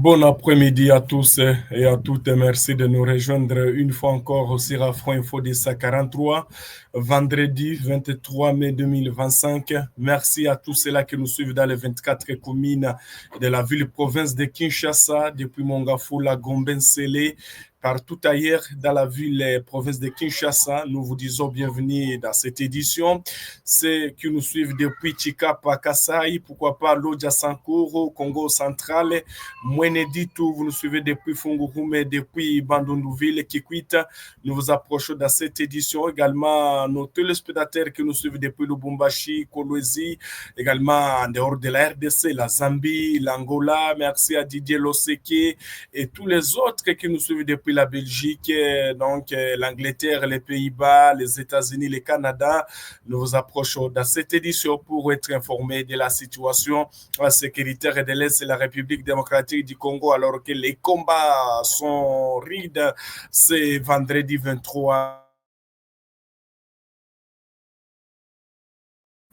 Bon après-midi à tous et à toutes. Merci de nous rejoindre une fois encore au Sirafro Info de sa 43, vendredi 23 mai 2025. Merci à tous ceux-là qui nous suivent dans les 24 communes de la ville-province de Kinshasa, depuis Mongafula, Gomben-Sele, partout ailleurs dans la ville et province de Kinshasa. Nous vous disons bienvenue dans cette édition. Ceux qui nous suivent depuis Chikapa, Kasai, pourquoi pas Lodja Sankoro, Congo central, Mweneditu, vous nous suivez depuis Fungurume, depuis Bandundouville, Kikwita. Nous vous approchons dans cette édition. Également, nos téléspectateurs qui nous suivent depuis Lubumbashi, Kolwezi, également en dehors de la RDC, la Zambie, l'Angola. Merci à Didier Loseke et tous les autres qui nous suivent depuis la Belgique, donc l'Angleterre, les Pays-Bas, les États-Unis, le Canada. Nous vous approchons dans cette édition pour être informés de la situation sécuritaire de l'Est de la République démocratique du Congo, alors que les combats sont rides. C'est vendredi 23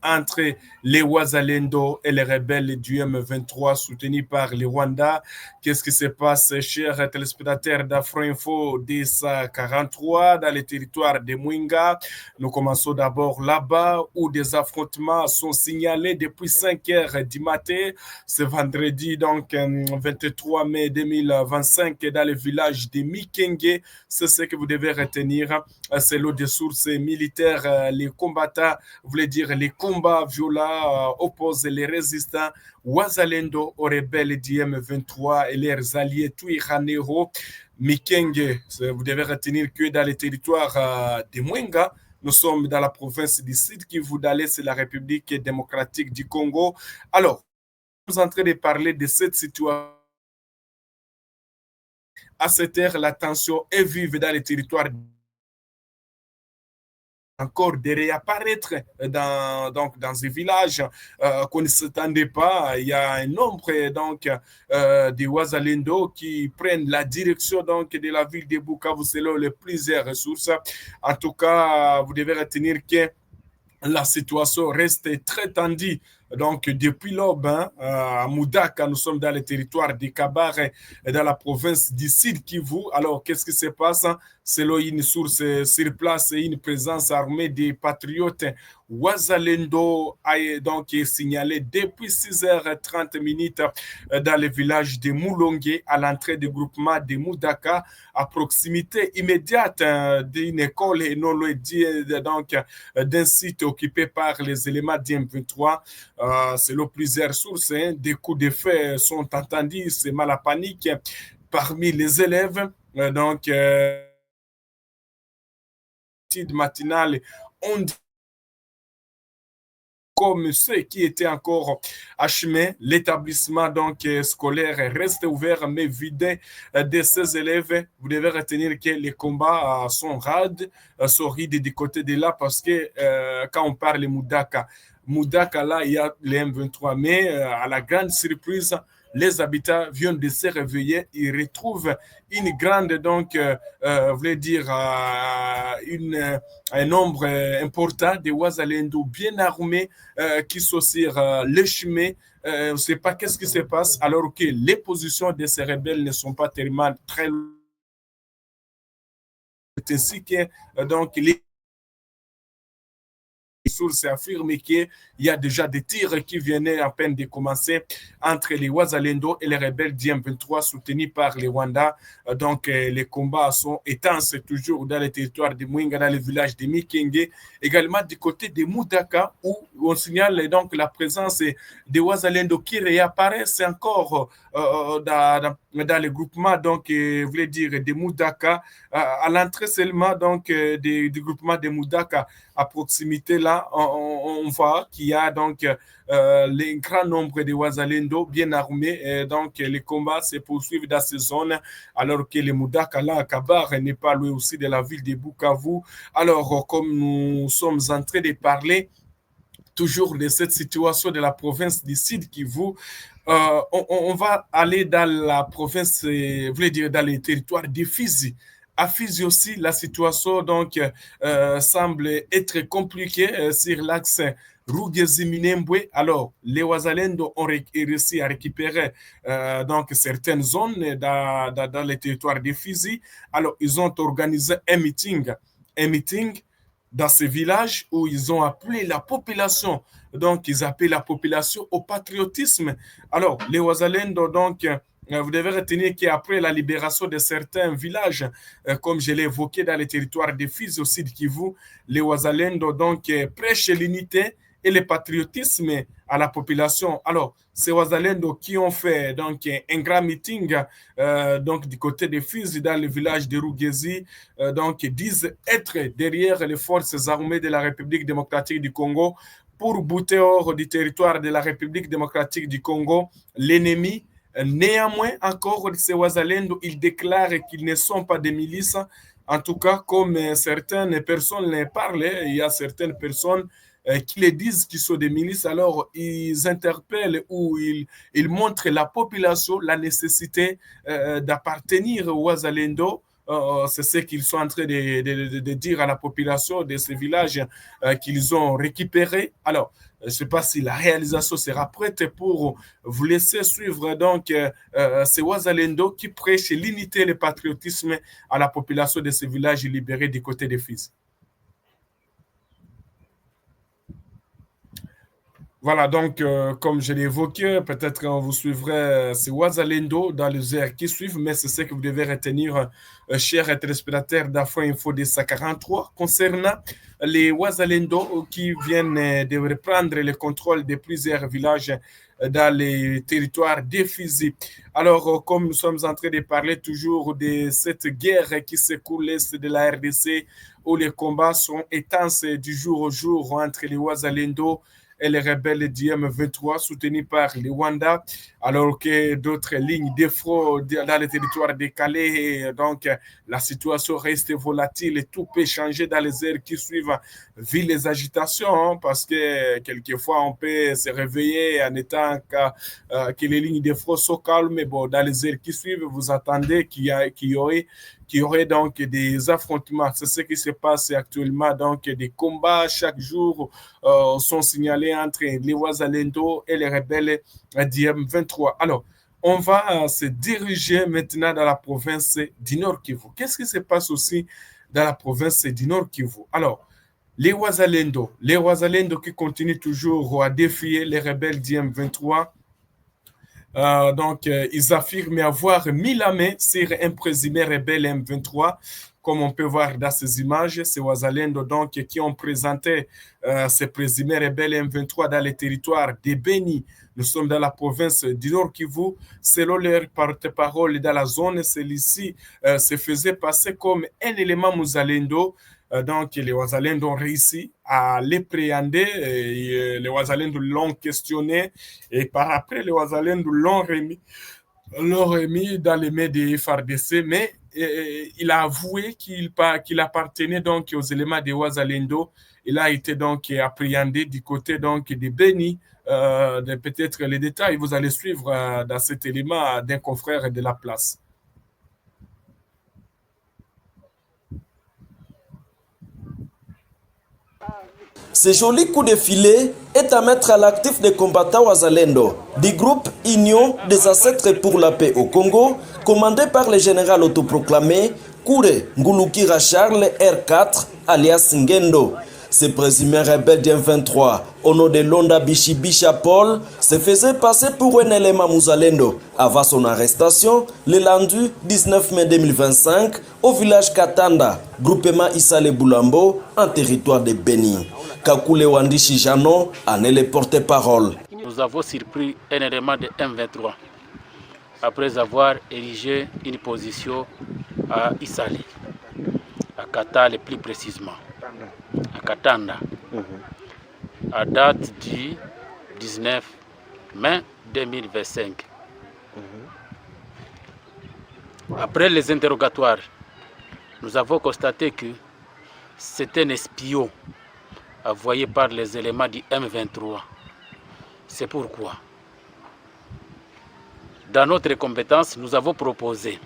entre les Ouazalendo et les rebelles du M23 soutenus par le Rwanda. Qu'est-ce qui se passe, chers téléspectateurs d'Afro-Info 1043 dans le territoire de Mwenga? Nous commençons d'abord là-bas où des affrontements sont signalés depuis 5 heures du matin. Ce vendredi, donc 23 mai 2025, dans le village de Mikenge. C'est ce que vous devez retenir. C'est l'eau des sources militaires. Les combattants, voulait dire les combats violents opposent les résistants Ouazalendo aux rebelles du M23 et leurs alliés Twirwaneho. Mikenge, vous devez retenir que dans les territoires de Mwenga, nous sommes dans la province du Sud Kivu, dans l'Est de la République démocratique du Congo. Alors, nous sommes en train de parler de cette situation. À cette heure, la tension est vive dans les territoires encore de réapparaître dans ces villages qu'on ne s'attendait pas. Il y a un nombre de Ouazalendo qui prennent la direction de la ville de Bukavu selon les plusieurs ressources. En tout cas, vous devez retenir que la situation reste très tendue. Donc, depuis l'aube, à Moudaka, nous sommes dans le territoire de Kabare, dans la province du Sud Kivu. Alors, qu'est-ce qui se passe? Selon une source sur place et une présence armée des patriotes, Ouazalendo a donc signalé depuis 6h30 dans le village de Moulongue, à l'entrée du groupement de Moudaka, à proximité immédiate d'une école et non loin d'un site occupé par les éléments d'M23. Selon plusieurs sources, des coups de feu sont entendus, c'est mal à panique parmi les élèves. Matinale, on dit comme ceux qui étaient encore à chemin, l'établissement scolaire reste ouvert mais vidé de ses élèves. Vous devez retenir que les combats sont raides, sont rides du côté de là parce que quand on parle de Moudaka, là, il y a les M23. Mais à la grande surprise, les habitants viennent de se réveiller. Ils retrouvent une grande, voulait dire, un nombre important de Ouazalendo bien armés qui sont sur le chemin. On ne sait pas qu'est-ce qui se passe, alors que les positions de ces rebelles ne sont pas tellement très loin. C'est ainsi que les sources affirment qu'il y a déjà des tirs qui venaient à peine de commencer entre les Ouazalendo et les rebelles d'IM23 soutenus par les Rwanda. Donc, les combats sont intenses toujours dans le territoire de Mwenga, dans le village de Mikenge, également du côté de Moudaka, où on signale donc la présence des Ouazalendo qui réapparaissent encore dans le groupement, voulait dire de Moudaka, à l'entrée seulement du groupement de Moudaka, à proximité là, on voit qu'il y a les grand nombre de Ouazalendo bien armés. Et donc, les combats se poursuivent dans ces zones, alors que le Moudaka, là, à Kabar, n'est pas loin aussi de la ville de Bukavu. Alors, comme nous sommes en train de parler toujours de cette situation de la province du Sud Kivu, on va aller dans la province, je voulais dire dans les territoires de Fizi. À Fizi aussi, la situation semble être compliquée sur l'axe Rugezi Minembwe. Alors, les Wazalendo ont réussi à récupérer donc certaines zones dans les territoires de Fizi. Alors, ils ont organisé un meeting dans ces villages où ils ont appelé la population. Donc, ils appellent la population au patriotisme. Alors, les Wazalendo, donc, vous devez retenir qu'après la libération de certains villages, comme je l'ai évoqué dans les territoires des Fizi, aussi de Kivu, les Wazalendo donc prêchent l'unité et le patriotisme à la population. Alors, ces Wazalendo qui ont fait donc un grand meeting donc du côté des Fizi dans le village de Rugezi, donc disent être derrière les forces armées de la République démocratique du Congo pour bouter hors du territoire de la République démocratique du Congo l'ennemi. Néanmoins, encore, ces Wazalendo, ils déclarent qu'ils ne sont pas des milices. En tout cas, comme certaines personnes les parlent, il y a certaines personnes qui les disent qu'ils sont des milices, alors ils interpellent ou ils montrent la population la nécessité d'appartenir aux Wazalendo. C'est ce qu'ils sont en train de dire à la population de ces villages qu'ils ont récupérés. Alors, je ne sais pas si la réalisation sera prête pour vous laisser suivre donc ces Wazalendo qui prêchent l'unité et le patriotisme à la population de ces villages libérés du côté des Fizi. Voilà, donc, comme je l'ai évoqué, peut-être qu'on vous suivrait ces Wazalendo dans les heures qui suivent, mais c'est ce que vous devez retenir, chers téléspectateurs d'Afro Info de 43, concernant les Wazalendo qui viennent de reprendre le contrôle de plusieurs villages dans les territoires des Fizi. Alors, comme nous sommes en train de parler toujours de cette guerre qui s'écoule l'est de la RDC, où les combats sont intenses du jour au jour entre les Wazalendo et les rebelles d'IM-23 soutenus par les Rwanda, alors que d'autres lignes défront dans le territoire décalé. Et donc, la situation reste volatile et tout peut changer dans les heures qui suivent, vu les agitations, parce que quelquefois, on peut se réveiller en étant que les lignes défront sont calmes, mais bon, dans les heures qui suivent, vous attendez qu'il y aurait donc des affrontements. C'est ce qui se passe actuellement. Donc, des combats chaque jour sont signalés entre les Wazalendo et les rebelles d'IM-23. Alors, on va se diriger maintenant dans la province du Nord Kivu. Qu'est-ce qui se passe aussi dans la province du Nord Kivu? Alors, les Wazalendo qui continuent toujours à défier les rebelles d'IM-23. Donc, ils affirment avoir mis la main sur un présumé rebelle M23, comme on peut voir dans ces images. Ces Wazalendo donc, qui ont présenté ces présumés rebelles M23 dans les territoires de Beni. Nous sommes dans la province du Nord Kivu. Selon leur porte-parole dans la zone, celui-ci se faisait passer comme un élément Muzalendo. Donc, les Wazalendo ont réussi à l'appréhender. Les Wazalendo l'ont questionné et par après, les Wazalendo l'ont remis dans les mains des FARDC, mais il a avoué qu'il appartenait donc aux éléments des Wazalendo. Il a été donc appréhendé du côté donc de Beni. Peut-être les détails, vous allez suivre dans cet élément d'un confrère de la place. Ce joli coup de filet est à mettre à l'actif des combattants Wazalendo, du groupe Union des ancêtres pour la paix au Congo, commandé par le général autoproclamé Koure Ngulukira Charles R4, alias Ngendo. Ce présumé rebelle du M23, au nom de Londa Bichibicha Paul, se faisait passer pour un élément Muzalendo avant son arrestation le lundi 19 mai 2025 au village Katanda, groupement Issale Boulambo, en territoire de Beni. Kakule Wandishi Jano en est le porte-parole. Nous avons surpris un élément de M23 après avoir érigé une position à Issale, à Katale plus précisément, à Katanda, à date du 19 mai 2025. Après les interrogatoires, nous avons constaté que c'était un espion envoyé par les éléments du M23. C'est pourquoi, dans notre compétence, nous avons proposé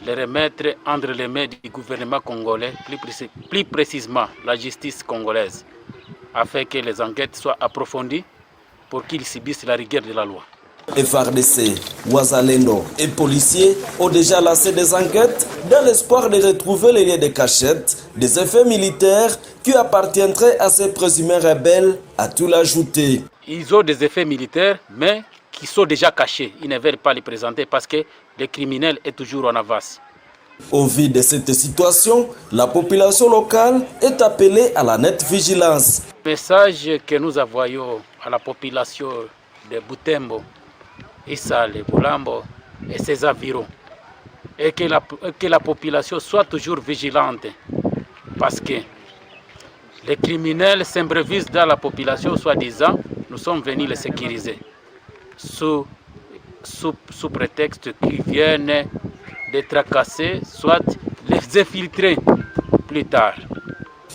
de les remettre entre les mains du gouvernement congolais, plus précisément la justice congolaise, afin que les enquêtes soient approfondies pour qu'ils subissent la rigueur de la loi. FARDC, Wazalendo et policiers ont déjà lancé des enquêtes dans l'espoir de retrouver les lieux de cachette des effets militaires qui appartiendraient à ces présumés rebelles, a tout ajouté. Ils ont des effets militaires, mais qui sont déjà cachés. Ils ne veulent pas les présenter parce que le criminel est toujours en avance. Au vu de cette situation, la population locale est appelée à la nette vigilance. Le message que nous envoyons à la population de Butembo, Isale, Bulambo et ses environs, et que la population soit toujours vigilante parce que les criminels s'imbrévisent dans la population, soi-disant, nous sommes venus les sécuriser sous prétexte qu'ils viennent de tracasser, soit les infiltrer plus tard.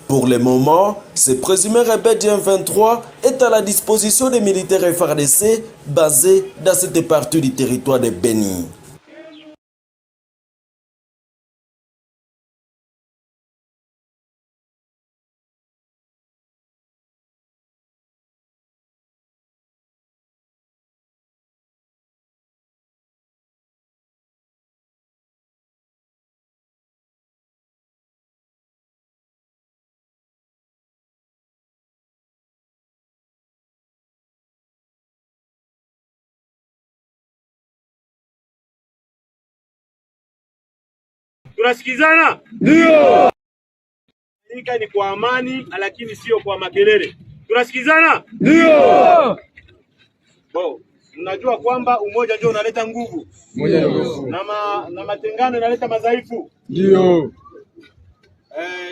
Pour le moment, ce présumé rebelle du M23 est à la disposition des militaires FARDC basés dans cette partie du territoire de Beni. Tunasikizana? Ndio. Nika ni kwa amani lakini sio kwa makelele. Tunasikizana? Ndio. Unajua kwamba umoja ndio unaleta nguvu. Na matengano yanaleta madhaifu. Ndio.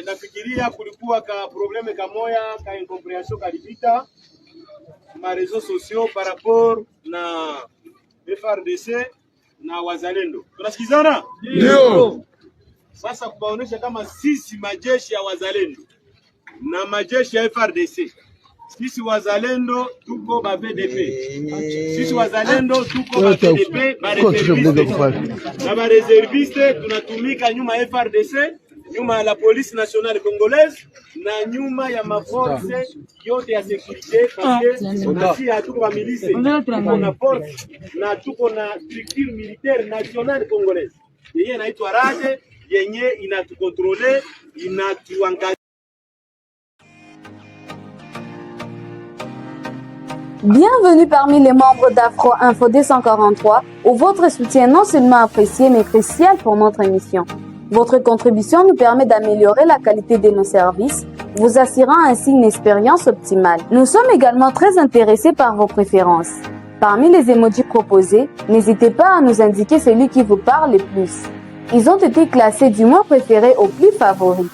Nafikiria kulikuwa ka probleme kamoya ka incomprehension kalipita ma réseaux sociaux par rapport na FARDC na Wazalendo. Tunasikizana? Ndio. Sasa kubaonesha kama sisi majeshi ya Wazalendo na majeshi ya FARDC, sisi Wazalendo tuko ba VDP, sisi Wazalendo tuko ba VDP, na ba reserviste tunatumika nyuma ya FARDC, nyuma ya la police nationale congolaise na nyuma ya maforce yote ya sécurité, parce que hatuko ba milice, tuko na force na tuko na structure militaire nationale congolaise yenye inaitwa RADE yenye inatukontrole, inatuangalia. Bienvenue parmi les membres d'Afro Info 243 où votre soutien non seulement apprécié mais crucial pour notre émission. Votre contribution nous permet d'améliorer la qualité de nos services, vous assurant ainsi une expérience optimale. Nous sommes également très intéressés par vos préférences. Parmi les emojis proposés, n'hésitez pas à nous indiquer celui qui vous parle le plus. Ils ont été classés du moins préféré au plus favori.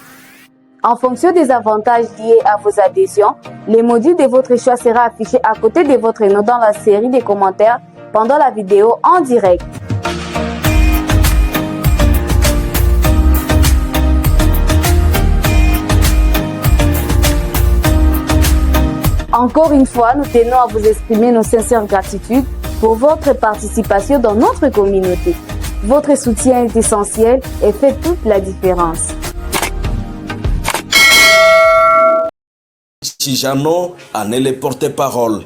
En fonction des avantages liés à vos adhésions, l'emoji de votre choix sera affiché à côté de votre nom dans la série des commentaires pendant la vidéo en direct. Encore une fois, nous tenons à vous exprimer nos sincères gratitudes pour votre participation dans notre communauté. Votre soutien est essentiel et fait toute la différence. Chijano en est le porte-parole.